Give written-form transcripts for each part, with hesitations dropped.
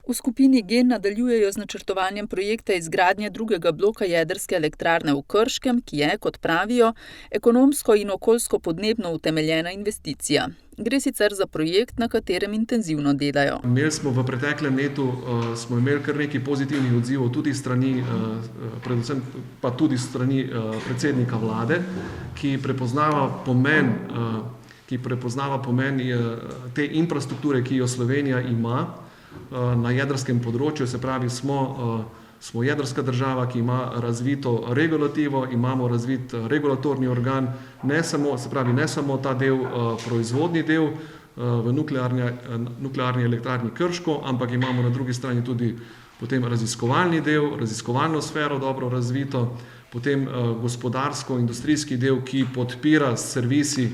V skupini Gen nadaljujejo z načrtovanjem projekta izgradnje drugega bloka jedrske elektrarne v Krškem, ki je, kot pravijo, ekonomsko in okoljsko podnebno utemeljena investicija. Gre sicer za projekt, na katerem intenzivno delajo. Imeli smo v preteklem letu kar nekaj pozitivnih odzivov, tudi strani, predvsem pa tudi strani predsednika vlade, ki prepoznava pomen te infrastrukture, ki jo Slovenija ima na jedrskem področju. Se pravi, smo jedrska država, ki ima razvito regulativo, imamo razvit regulatorni organ, ne samo ta del, proizvodni del v nuklearni elektrarni Krško, ampak imamo na drugi strani tudi potem raziskovalni del, raziskovalno sfero dobro razvito, potem gospodarsko-industrijski del, ki podpira s servisi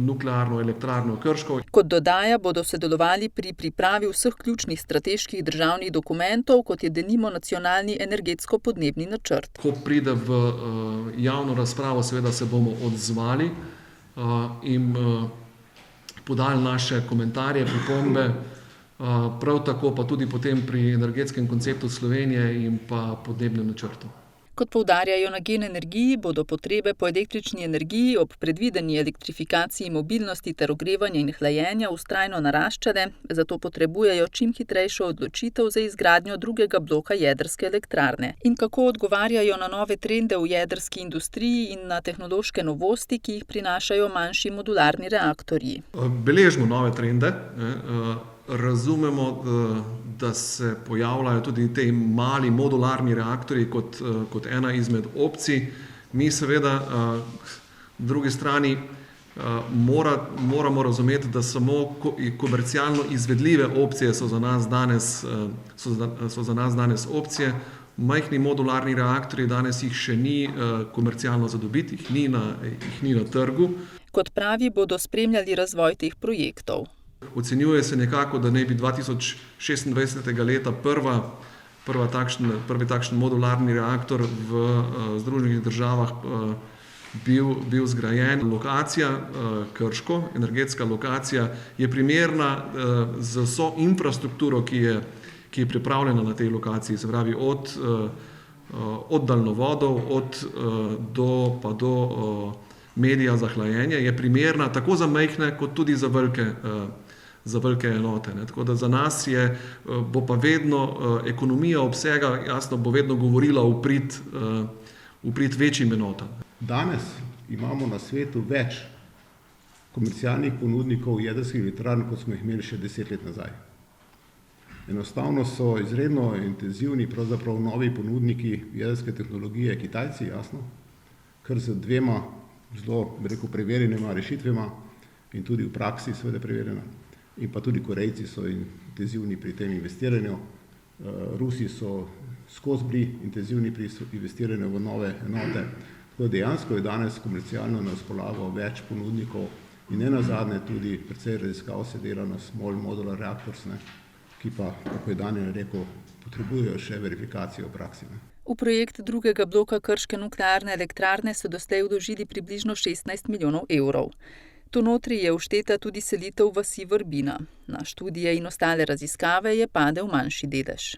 nuklearno elektrarno Krško. Kot dodaja, bodo sodelovali pri pripravi vseh ključnih strateških državnih dokumentov, kot je denimo nacionalni energetsko-podnebni načrt. Ko pride v javno razpravo, seveda se bomo odzvali in podali naše komentarje, pripombe, prav tako pa tudi potem pri energetskem konceptu Slovenije in pa podnebnem načrtu. Kot poudarjajo na Gen energiji, bodo potrebe po električni energiji ob predvideni elektrifikaciji mobilnosti ter ogrevanja in hlajenja vztrajno naraščale, zato potrebujejo čim hitrejšo odločitev za izgradnjo drugega bloka jedrske elektrarne. In kako odgovarjajo na nove trende v jedrski industriji in na tehnološke novosti, ki jih prinašajo manjši modularni reaktorji. Beležimo nove trende, razumemo, da se pojavljajo tudi te mali modularni reaktorji kot ena izmed opcij. Mi seveda, drugi strani, moramo razumeti, da samo komercialno izvedljive opcije so za nas danes opcije. Majhni modularni reaktorji, danes jih še ni komercialno zadobiti, jih ni na trgu. Kot pravi, bodo spremljali razvoj teh projektov. Ocenjuje se nekako, da naj bi 2026. leta prvi takšen modularni reaktor v Združenih državah bil zgrajen. Lokacija Krško, energetska lokacija, je primerna z vso infrastrukturo, ki je pripravljena na tej lokaciji. Se pravi, od daljnovodov, do medija za hlajenje, je primerna tako za majhne, kot tudi za velike enote. Tako da za nas bo pa vedno ekonomija obsega, jasno, bo vedno govorila v prid večjim enotam. Danes imamo na svetu več komercialnih ponudnikov jedrskih elektrarn, kot smo jih imeli še 10 let nazaj. Enostavno so izredno intenzivni pravzaprav novi ponudniki jedrske tehnologije, Kitajci, jasno, kar z dvema zelo, preverjenima rešitvema in tudi v praksi seveda preverjena. In pa tudi Korejci so intenzivni pri tem investiranju. Rusi so skozi bili intenzivni pri investiranju v nove enote. Tako dejansko je danes komercialno na razpolago več ponudnikov in nenazadnje tudi precej raziskav se dela na small modular reactors, ki pa, kako je Daniel rekel, potrebujejo še verifikacijo v praksi. V projekt drugega bloka krške nuklearne elektrarne so doslej vložili približno 16 milijonov evrov. Tu notri je všteta tudi selitev vasi Vrbina. Na študije in ostale raziskave je padel manjši delež.